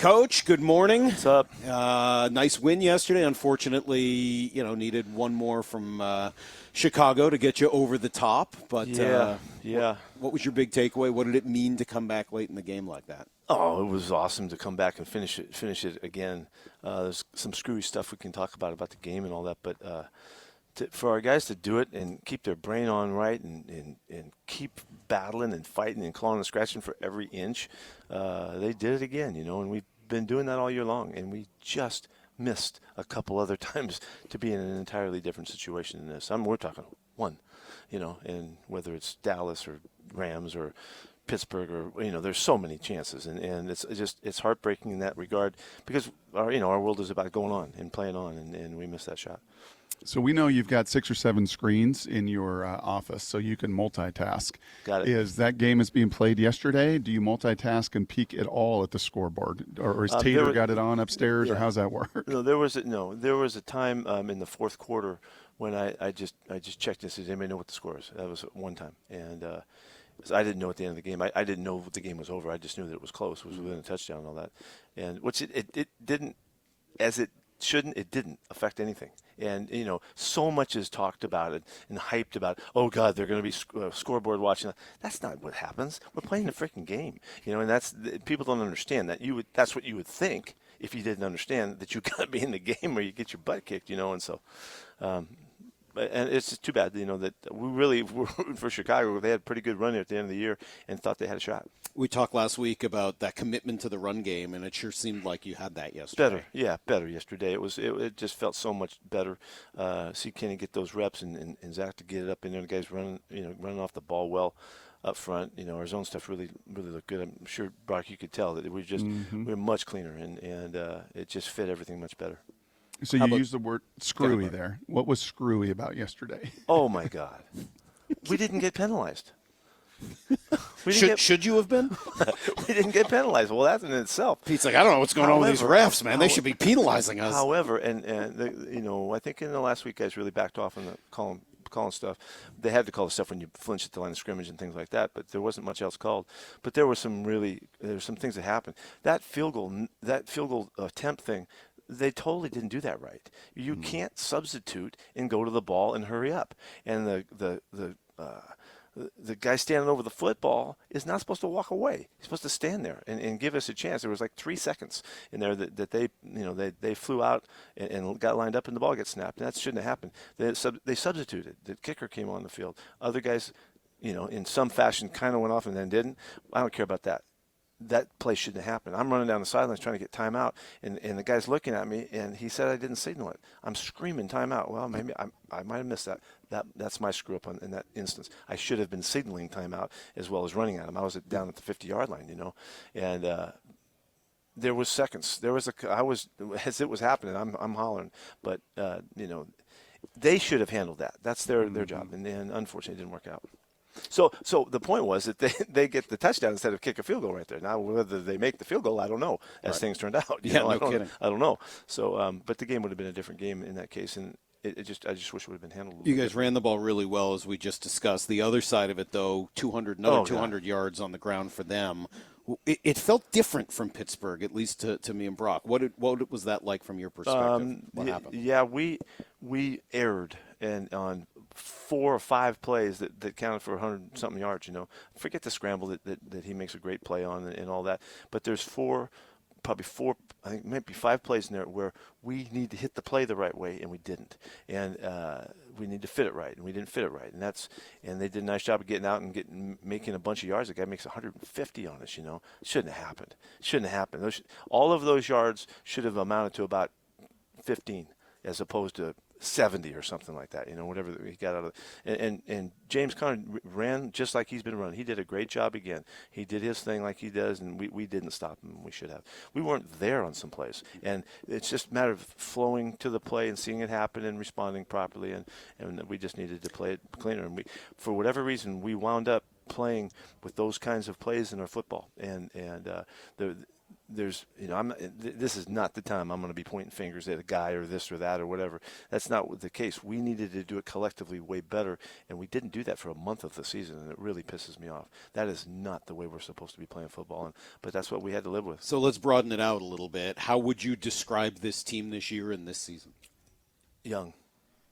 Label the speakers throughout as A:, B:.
A: Coach, good morning.
B: What's up?
A: Nice win yesterday. Unfortunately, needed one more from Chicago to get you over the top. But what was your big takeaway? What did it mean to come back late in the game like that?
B: Oh, it was awesome to come back and finish it again. There's some screwy stuff we can talk about the game and all that, but for our guys to do it and keep their brain on right and keep battling and fighting and clawing and scratching for every inch, they did it again, and we've been doing that all year long, and we just missed a couple other times to be in an entirely different situation than this. We're talking one, and whether it's Dallas or Rams or Pittsburgh or there's so many chances, and it's heartbreaking in that regard because our world is about going on and playing on, and we missed that shot.
C: So we know you've got 6 or 7 screens in your office, so you can multitask.
B: Got it.
C: Is that game is being played yesterday? Do you multitask and peek at all at the scoreboard, or is Tater got it on upstairs, or how's that work?
B: No, there was a time in the fourth quarter when I just checked and said, "Does anybody know what the score is?" That was one time, and I didn't know at the end of the game. I didn't know the game was over. I just knew that it was close. It was within a touchdown and all that, and which it didn't, as it shouldn't. It didn't affect anything. And, so much is talked about it and hyped about, oh, God, they're going to be scoreboard watching. That's not what happens. We're playing a freaking game, and people don't understand that. That's what you would think if you didn't understand that you got to be in the game or you get your butt kicked, and so and it's just too bad, that we really were rooting for Chicago. They had a pretty good run at the end of the year and thought they had a shot.
A: We talked last week about that commitment to the run game, and it sure seemed like you had that yesterday.
B: Better yesterday. It just felt so much better. See Kenny get those reps and Zach to get it up in there. The guys running off the ball well up front. Our zone stuff really looked good. I'm sure, Brock, you could tell that we were much cleaner, and it just fit everything much better.
C: So you used the word screwy there. What was screwy about yesterday?
B: Oh, my God. We didn't get penalized.
A: Should you have been?
B: We didn't get penalized. Well, that's in itself.
A: Pete's like, I don't know what's going on with these refs, man. They should be penalizing us.
B: However, I think in the last week, guys really backed off on the calling stuff. They had to call the stuff when you flinch at the line of scrimmage and things like that, but there wasn't much else called. But there were some things that happened. That field goal attempt thing, they totally didn't do that right. You can't substitute and go to the ball and hurry up. And the guy standing over the football is not supposed to walk away. He's supposed to stand there and give us a chance. There was like 3 seconds in there that they flew out and got lined up and the ball gets snapped. And that shouldn't have happened. They substituted. The kicker came on the field. Other guys, in some fashion kind of went off and then didn't. I don't care about that. That play shouldn't have happened. I'm running down the sidelines trying to get timeout, and the guy's looking at me, and he said I didn't signal it. I'm screaming timeout. Well, maybe I might have missed that. That's my screw up in that instance. I should have been signaling timeout as well as running at him. I was down at the 50-yard line, and there was seconds. I was as it was happening. I'm hollering, but they should have handled that. That's their job, and unfortunately, it didn't work out. So the point was that they get the touchdown instead of kick a field goal right there. Now, whether they make the field goal, I don't know, as things turned out.
A: No kidding.
B: I don't know. So, but the game would have been a different game in that case, and I just wish it would have been handled.
A: You guys ran the ball really well, as we just discussed. The other side of it, though, 200 yards on the ground for them. It felt different from Pittsburgh, at least to me and Brock. What was that like from your perspective? What happened?
B: Yeah, we erred on 4 or 5 plays that counted for 100-something yards, Forget the scramble that he makes a great play on and all that. But there's probably 4, I think maybe 5 plays in there where we need to hit the play the right way, and we didn't. And we need to fit it right, and we didn't fit it right. And they did a nice job of getting out and making a bunch of yards. The guy makes 150 on us, It shouldn't have happened. All of those yards should have amounted to about 15 as opposed to 70 or something like that, whatever he got out of it. And James Conner ran just like he's been running. He did a great job again. He did his thing like he does, and we didn't stop him. We should have. We weren't there on some plays. And it's just a matter of flowing to the play and seeing it happen and responding properly, and we just needed to play it cleaner. And for whatever reason, we wound up playing with those kinds of plays in our football. And there's, this is not the time I'm going to be pointing fingers at a guy or this or that or whatever. That's not the case. We needed to do it collectively way better, and we didn't do that for a month of the season, and it really pisses me off. That is not the way we're supposed to be playing football, but that's what we had to live with.
A: So let's broaden it out a little bit. How would you describe this team this year and this season?
B: Young.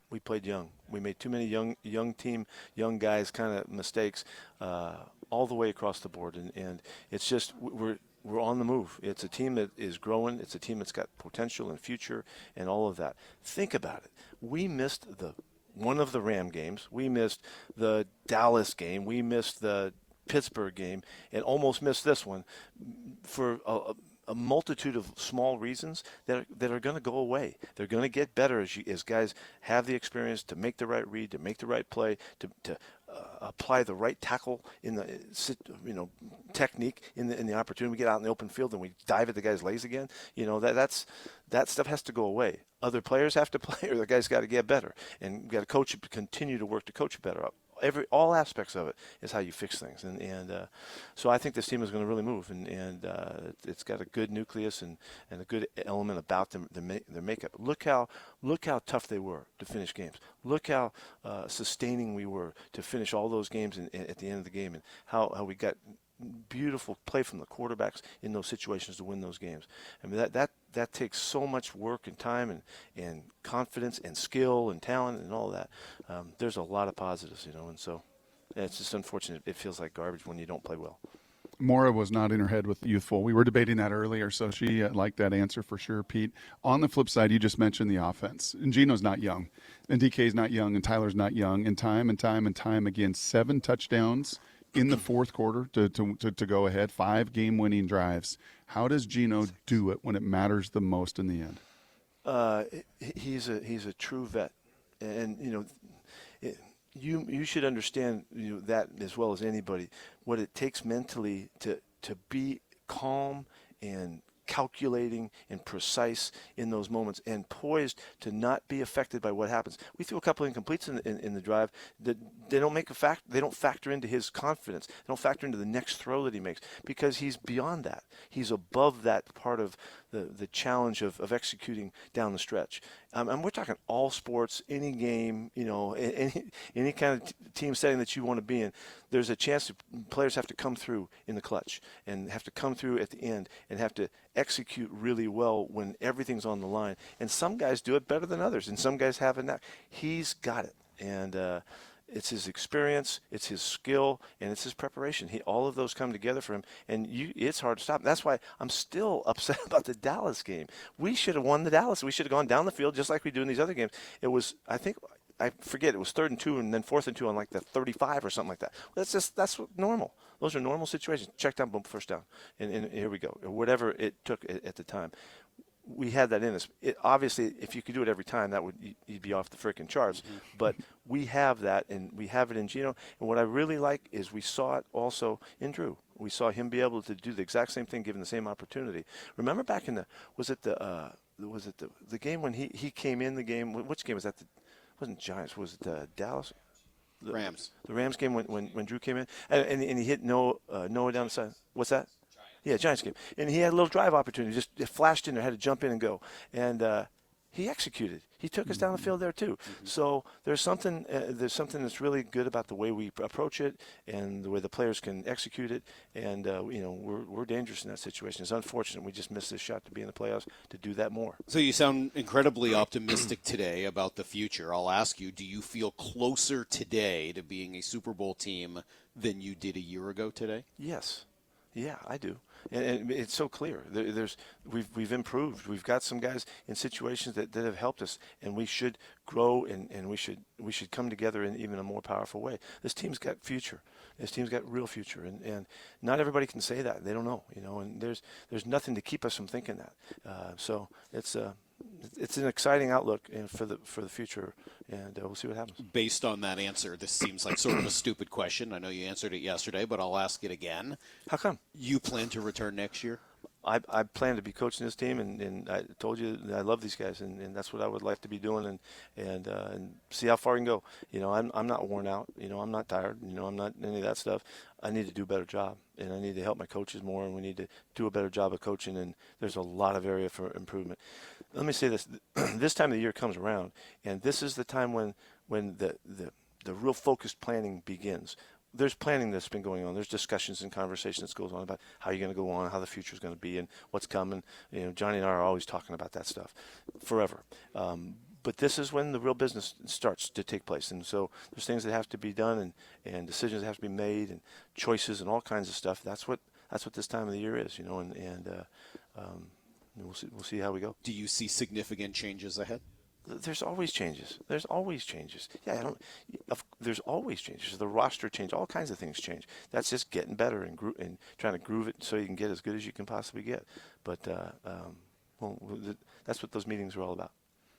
B: We played young. We made too many young guys kind of mistakes all the way across the board, and it's just we're on the move. It's a team that is growing. It's a team that's got potential and future and all of that. Think about it. We missed one of the Ram games. We missed the Dallas game. We missed the Pittsburgh game and almost missed this one for a multitude of small reasons that are going to go away. They're going to get better as guys have the experience to make the right read, to make the right play, to apply the right tackle in the technique in the opportunity. We get out in the open field and we dive at the guy's legs again. That stuff has to go away. Other players have to play, or the guys got to get better, and we've got to coach it, continue to work to coach it better. All aspects of it is how you fix things, and so I think this team is going to really move, and it's got a good nucleus and a good element about them, their makeup. Look how tough they were to finish games. Look how sustaining we were to finish all those games at the end of the game, and how we got beautiful play from the quarterbacks in those situations to win those games. I mean that takes so much work and time and confidence and skill and talent and all that. There's a lot of positives, and so it's just unfortunate. It feels like garbage when you don't play well.
C: Mora was not in her head with youthful. We were debating that earlier, so she liked that answer for sure, Pete. On the flip side, you just mentioned the offense. And Gino's not young, and DK's not young, and Tyler's not young. And time again, 7 touchdowns in the fourth quarter to go ahead, 5 game-winning drives. How does Gino do it when it matters the most in the end?
B: He's a true vet, and you should understand that as well as anybody, what it takes mentally to be calm and calculating and precise in those moments and poised to not be affected by what happens. We threw a couple of incompletes in the drive that they don't factor into his confidence. They don't factor into the next throw that he makes because he's beyond that. He's above that part of the challenge of executing down the stretch. And we're talking all sports, any game, any kind of team setting that you want to be in. There's a chance that players have to come through in the clutch and have to come through at the end and have to execute really well when everything's on the line. And some guys do it better than others, and some guys haven't. He's got it, and it's his experience, it's his skill, and it's his preparation. All of those come together for him, and it's hard to stop. That's why I'm still upset about the Dallas game. We should have won the Dallas. We should have gone down the field just like we do in these other games. It was, I forget, it was 3rd and 2 and then 4th and 2 on like the 35 or something like that. That's normal. Those are normal situations. Check down, boom, first down, and here we go. Or whatever it took at the time. We had that in us. Obviously, if you could do it every time, you'd be off the freaking charts. Mm-hmm. But we have that, and we have it in Gino. And what I really like is we saw it also in Drew. We saw him be able to do the exact same thing, given the same opportunity. Remember back in the game when he came in the game? Which game was that? It wasn't Giants. Was it Dallas?
A: Rams.
B: The Rams game when Drew came in and he hit Noah down the side. What's that? Yeah, Giants game. And he had a little drive opportunity. Just it flashed in there, had to jump in and go. And he executed. He took us down the field there too. Mm-hmm. So there's something that's really good about the way we approach it and the way the players can execute it. And we're dangerous in that situation. It's unfortunate we just missed this shot to be in the playoffs to do that more.
A: So you sound incredibly optimistic today about the future. I'll ask you, do you feel closer today to being a Super Bowl team than you did a year ago today?
B: Yes. Yeah, I do. And it's so clear. We've improved. We've got some guys in situations that have helped us, and we should grow and we should come together in even a more powerful way. This team's got future. This team's got real future, and not everybody can say that. They don't know, and there's nothing to keep us from thinking that. So it's an exciting outlook for the future, and we'll see what happens.
A: Based on that answer, this seems like sort of a stupid question. I know you answered it yesterday, but I'll ask it again.
B: How come?
A: You plan to return next year?
B: I plan to be coaching this team, and I told you that I love these guys, and that's what I would like to be doing, and see how far I can go. I'm not worn out. I'm not tired. I'm not any of that stuff. I need to do a better job, and I need to help my coaches more, and we need to do a better job of coaching, and there's a lot of area for improvement. Let me say this. This time of the year comes around, and this is the time when the real focused planning begins. There's planning that's been going on. There's discussions and conversations that goes on about how you're going to go on, how the future is going to be, and what's coming. Johnny and I are always talking about that stuff forever. But this is when the real business starts to take place. And so there's things that have to be done and decisions that have to be made and choices and all kinds of stuff. That's what this time of the year is, and we'll see how we go.
A: Do you see significant changes ahead?
B: There's always changes. There's always changes. Yeah, there's always changes. The roster change. All kinds of things change. That's just getting better and trying to groove it so you can get as good as you can possibly get. But that's what those meetings are all about.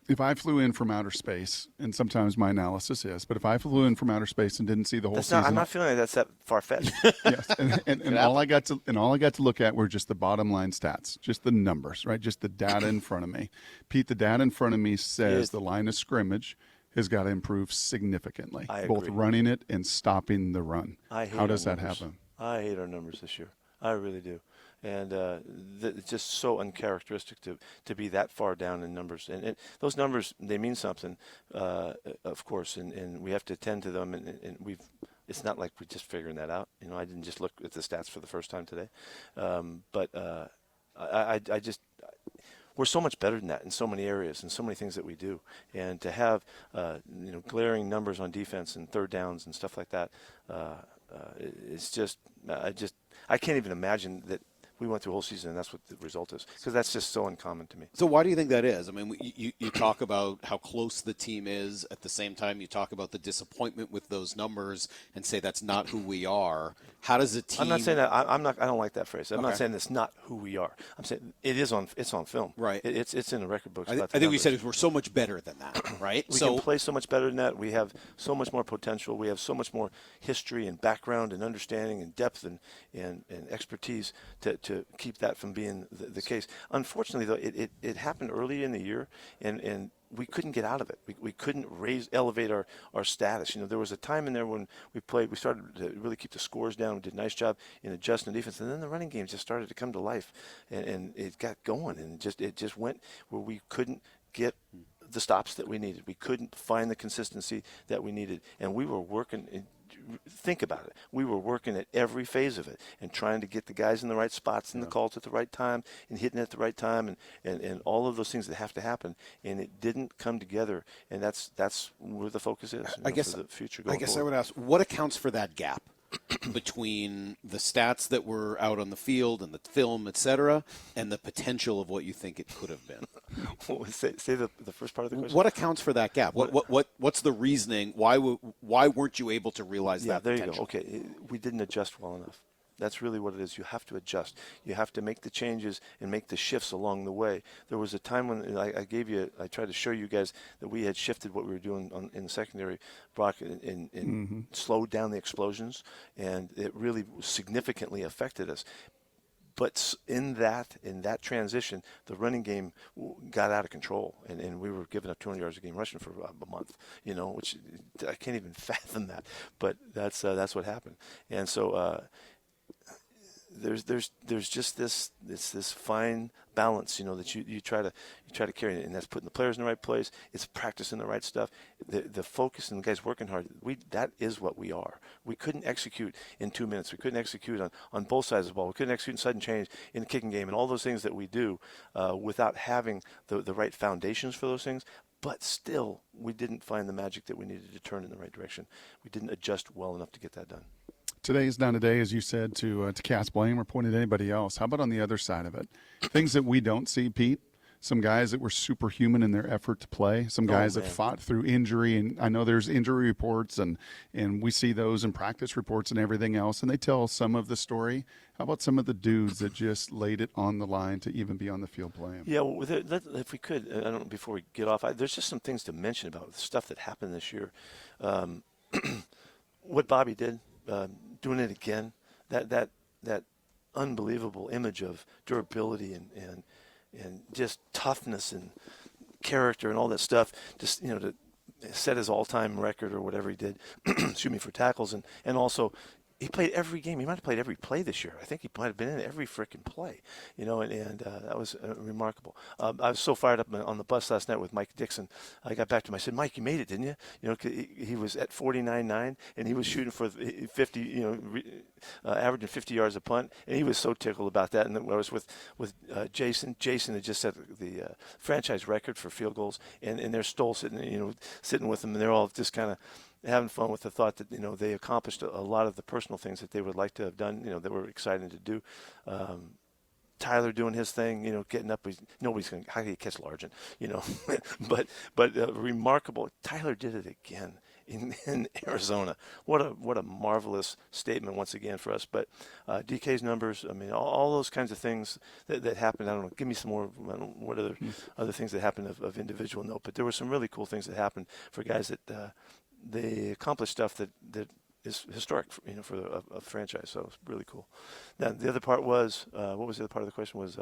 C: If I flew in from outer space, and sometimes my analysis is, but if I flew in from outer space and didn't see the whole season,
B: I'm not feeling like that's that far-fetched.
C: Yes, and all I got to look at were just the bottom line stats, just the numbers, right? Just the data in front of me. Pete, the data in front of me says the line of scrimmage has got to improve significantly, both running it and stopping the run. How does that happen?
B: I hate our numbers this year. I really do. And it's just so uncharacteristic to be that far down in numbers. And those numbers, they mean something, of course, and we have to attend to them. And it's not like we're just figuring that out. I didn't just look at the stats for the first time today. But we're so much better than that in so many areas and so many things that we do. And to have, glaring numbers on defense and third downs and stuff like that, it's just, I can't even imagine that we went through a whole season and that's what the result is, because that's just so uncommon to me.
A: So why do you think that is? I mean, you talk about how close the team is. At the same time, you talk about the disappointment with those numbers and say that's not who we are. How does a team?
B: I'm not saying that. I don't like that phrase. I'm not saying it's not who we are. I'm saying it's on film.
A: Right.
B: It's in the record books.
A: I think we said we're so much better than that, right?
B: We can play so much better than that. We have so much more potential. We have so much more history and background and understanding and depth and expertise to keep that from being the case. Unfortunately, though, it happened early in the year, and we couldn't get out of it. We couldn't elevate our status. There was a time in there when we started to really keep the scores down. We did a nice job in adjusting the defense, and then the running game just started to come to life, and it got going, and it just went where we couldn't get the stops that we needed. We couldn't find the consistency that we needed, and we were working. Think about it. We were working at every phase of it and trying to get the guys in the right spots and the calls at the right time and hitting at the right time and all of those things that have to happen. And it didn't come together. And that's where the focus is.
A: I guess
B: for the future going
A: forward.
B: I
A: would ask, what accounts for that gap between the stats that were out on the field and the film, et cetera, and the potential of what you think it could have been?
B: Say the first part of the question.
A: What accounts for that gap? What's the reasoning? Why weren't you able to realize that
B: there
A: potential?
B: You go. Okay, we didn't adjust well enough. That's really what it is. You have to adjust. You have to make the changes and make the shifts along the way. There was a time when I tried to show you guys that we had shifted what we were doing in the secondary, Brock, and slowed down the explosions, and it really significantly affected us. But in that transition, the running game got out of control, and we were giving up 200 yards a game rushing for a month, which I can't even fathom that. But that's what happened. And so there's just this fine balance, that you try to carry, and that's putting the players in the right place. It's practicing the right stuff. The focus and the guys working hard. That is what we are. We couldn't execute in 2 minutes. We couldn't execute on both sides of the ball. We couldn't execute in sudden change in the kicking game and all those things that we do without having the right foundations for those things. But still, we didn't find the magic that we needed to turn in the right direction. We didn't adjust well enough to get that done.
C: Today is not a day, as you said, to cast blame or point at anybody else. How about on the other side of it? Things that we don't see, Pete. Some guys that were superhuman in their effort to play. Some guys that fought through injury. And I know there's injury reports, and we see those in practice reports and everything else, and they tell some of the story. How about some of the dudes that just laid it on the line to even be on the field playing?
B: Yeah, well, if we could, I don't know, before we get off, there's just some things to mention about the stuff that happened this year. What Bobby did. Doing it again, that unbelievable image of durability and just toughness and character and all that stuff. Just to set his all-time record or whatever he did, excuse me, for tackles and also. He played every game. He might have played every play this year. I think he might have been in every freaking play, and that was remarkable. I was so fired up on the bus last night with Mike Dixon. I got back to him. I said, Mike, you made it, didn't you? He was at 49.9, and he was shooting for 50, averaging 50 yards a punt, and he was so tickled about that. And I was with Jason. Jason had just set the franchise record for field goals, and they're still sitting with him, and they're all just kind of having fun with the thought that they accomplished a lot of the personal things that they would like to have done, that were exciting to do. Tyler doing his thing, getting up. Nobody's going to, how do you catch Largent, but remarkable. Tyler did it again in Arizona. What a marvelous statement once again for us. But DK's numbers, I mean, all those kinds of things that happened. I don't know. Give me some more. What other things that happened of individual note? But there were some really cool things that happened for guys that they accomplished stuff that is historic, for a franchise. So it's really cool. Now the other part was, what was the other part of the question? Was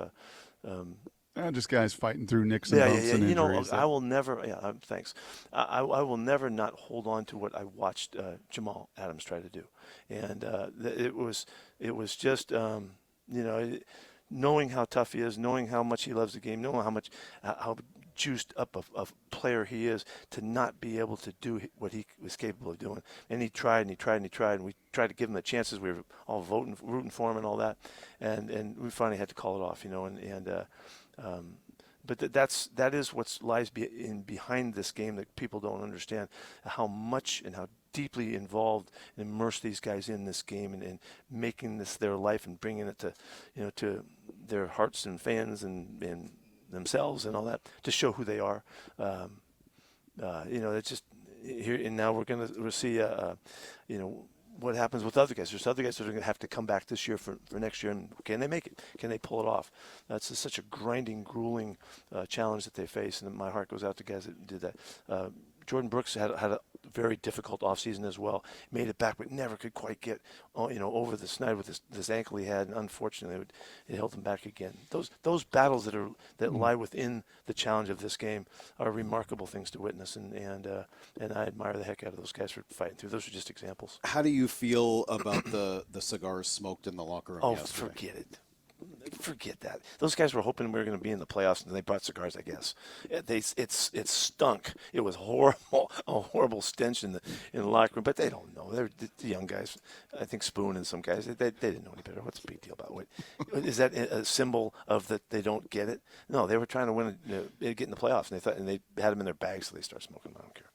C: just guys fighting through nicks and bumps and injuries.
B: I will never. Yeah, thanks. I will never not hold on to what I watched Jamal Adams try to do, and it was just knowing how tough he is, knowing how much he loves the game, knowing how juiced up a player he is, to not be able to do what he was capable of doing. And he tried and he tried and he tried, and we tried to give him the chances. We were all rooting for him and all that, and we finally had to call it off, but that is what lies behind this game that people don't understand, how much and how deeply involved and immersed these guys in this game and making this their life and bringing it to their hearts and fans and themselves and all that, to show who they are. It's just here, and now we'll see what happens with other guys. There's other guys that are going to have to come back this year for next year, and can they make it? Can they pull it off? That's just such a grinding, grueling challenge that they face, and my heart goes out to guys that did that. Jordan Brooks had a very difficult offseason as well. Made it back, but never could quite get over the snide with this ankle he had, and unfortunately it held him back again. Those battles that lie within the challenge of this game are remarkable things to witness, and I admire the heck out of those guys for fighting through. Those are just examples.
A: How do you feel about the cigars smoked in the locker room yesterday?
B: Forget it. Forget that. Those guys were hoping we were going to be in the playoffs, and they brought cigars, I guess. It stunk. It was horrible, a horrible stench in the locker room. But they don't know. They're the young guys. I think Spoon and some guys, they didn't know any better. What's the big deal about it? Is that a symbol of that they don't get it? No, they were trying to win, get in the playoffs, and they had them in their bags, so they start smoking. I don't care.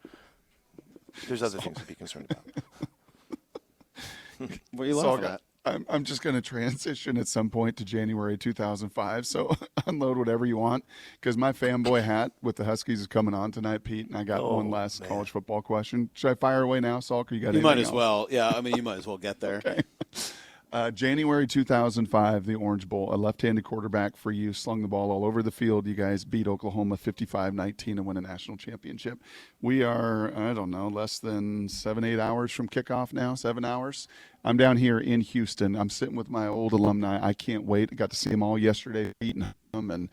B: There's other things to be concerned about.
A: What are you laughing at?
C: I'm just going to transition at some point to January 2005, so unload whatever you want, because my fanboy hat with the Huskies is coming on tonight, Pete, and I got one last college football question. Should I fire away now, Salk, or you got anything
A: might as
C: else?
A: well. Yeah, I mean, you might as well get there.
C: Okay. January 2005, the Orange Bowl, a left-handed quarterback for you, slung the ball all over the field. You guys beat Oklahoma 55-19 and win a national championship. We are, less than 7-8 hours from kickoff now, 7 hours. I'm down here in Houston. I'm sitting with my old alumni. I can't wait. I got to see them all yesterday, beating them and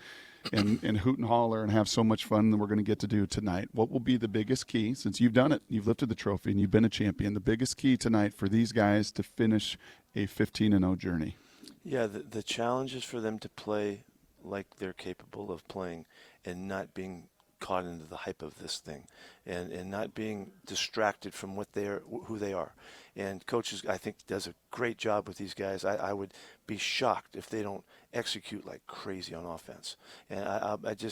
C: hoot and holler and have so much fun that we're going to get to do tonight. What will be the biggest key, since you've done it, you've lifted the trophy, and you've been a champion, the biggest key tonight for these guys to finish a 15-0 journey?
B: Yeah, the challenge is for them to play like they're capable of playing and not being caught into the hype of this thing and not being distracted from who they are. And coaches, I think, does a great job with these guys. I would be shocked if they don't execute like crazy on offense. And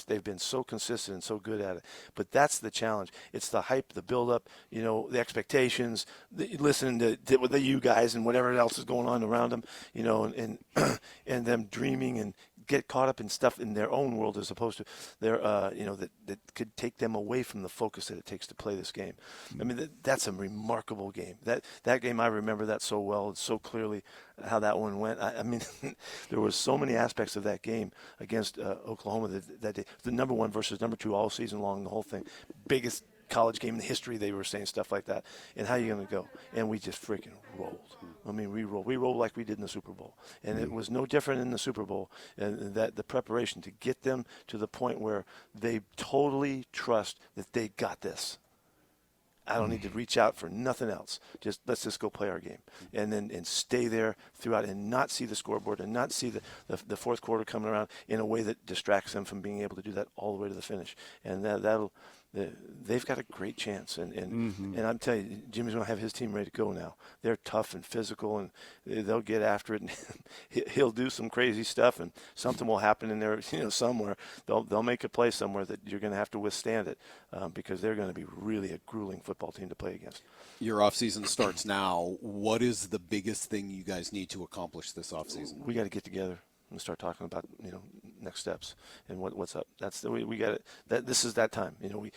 B: they've been so consistent and so good at it. But that's the challenge. It's the hype, the build-up, the expectations, listening to the you guys and whatever else is going on around them, and them dreaming and get caught up in stuff in their own world as opposed to their, that could take them away from the focus that it takes to play this game. I mean, that's a remarkable game. That game, I remember that so well, so clearly how that one went. I mean, there was so many aspects of that game against Oklahoma that day. The number one versus number two all season long, the whole thing. Biggest college game in history. They were saying stuff like that. And how are you going to go? And we just freaking rolled. I mean, we rolled. We rolled like we did in the Super Bowl. And it was no different in the Super Bowl. And that the preparation to get them to the point where they totally trust that they got this. I don't need to reach out for nothing else. Let's just go play our game, and stay there throughout, and not see the scoreboard, and not see the fourth quarter coming around in a way that distracts them from being able to do that all the way to the finish. And they've got a great chance. And I'm telling you, Jimmy's going to have his team ready to go now. They're tough and physical, and they'll get after it. And he'll do some crazy stuff, and something will happen in there, somewhere. They'll make a play somewhere that you're going to have to withstand it, because they're going to be really a grueling football team to play against.
A: Your offseason starts now. What is the biggest thing you guys need to accomplish this offseason?
B: We got to get together and start talking about next steps and what's up. That's we got it. This is that time. We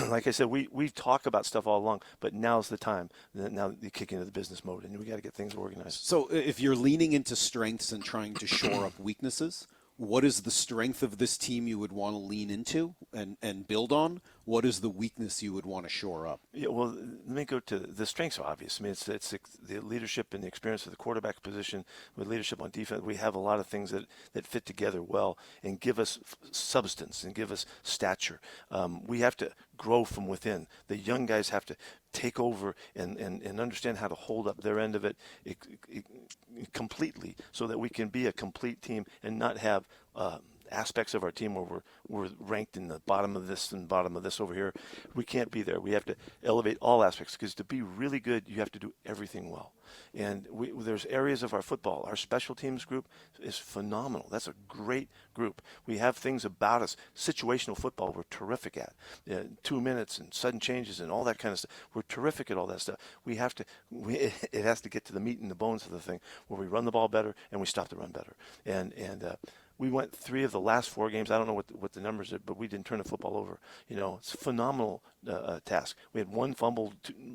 B: like I said, we talk about stuff all along, but now's the time. Now you kick into the business mode, and we got to get things organized.
A: So if you're leaning into strengths and trying to shore up weaknesses, what is the strength of this team you would want to lean into and build on? What is the weakness you would want to shore up?
B: Yeah, well, let me go to the strengths are obvious. I mean, it's the leadership and the experience of the quarterback position with leadership on defense. We have a lot of things that fit together well and give us substance and give us stature. We have to grow from within. The young guys have to take over and understand how to hold up their end of it completely, so that we can be a complete team and not have aspects of our team where we're ranked in the bottom of this and bottom of this over here. We can't be there. We have to elevate all aspects, because to be really good, you have to do everything well. And there's areas of our football. Our special teams group is phenomenal. That's a great group. We have things about us. Situational football we're terrific at. 2 minutes and sudden changes and all that kind of stuff. We're terrific at all that stuff. It has to get to the meat and the bones of the thing, where we run the ball better and we stop the run better. And we went 3 of the last 4 games. I don't know what the numbers are, but we didn't turn the football over. It's a phenomenal task. We had 1 fumble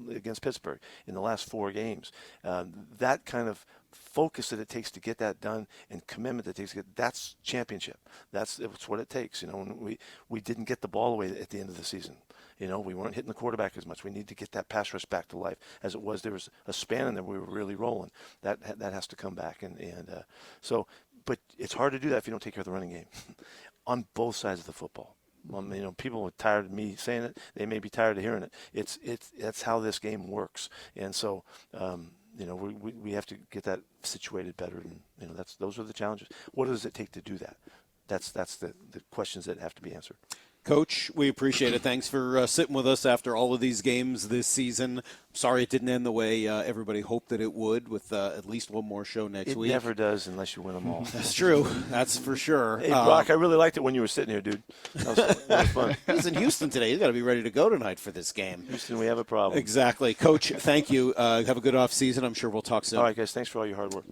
B: against Pittsburgh in the last 4 games. That kind of focus that it takes to get that done, and commitment that it takes to get, that's championship. That's what it takes. We didn't get the ball away at the end of the season. We weren't hitting the quarterback as much. We need to get that pass rush back to life. As it was, there was a span in there we were really rolling. That has to come back. But it's hard to do that if you don't take care of the running game on both sides of the football. People are tired of me saying it. They may be tired of hearing it. That's how this game works. And so, we have to get that situated better. And those are the challenges. What does it take to do that? That's the questions that have to be answered.
A: Coach, we appreciate it. Thanks for sitting with us after all of these games this season. Sorry it didn't end the way everybody hoped that it would, with at least one more show next week.
B: It never does unless you win them all.
A: That's true. That's for sure.
B: Hey, Brock, I really liked it when you were sitting here, dude. That was fun.
A: He's in Houston today. He's got to be ready to go tonight for this game.
B: Houston, we have a problem.
A: Exactly. Coach, thank you. Have a good off season. I'm sure we'll talk soon.
B: All right, guys. Thanks for all your hard work.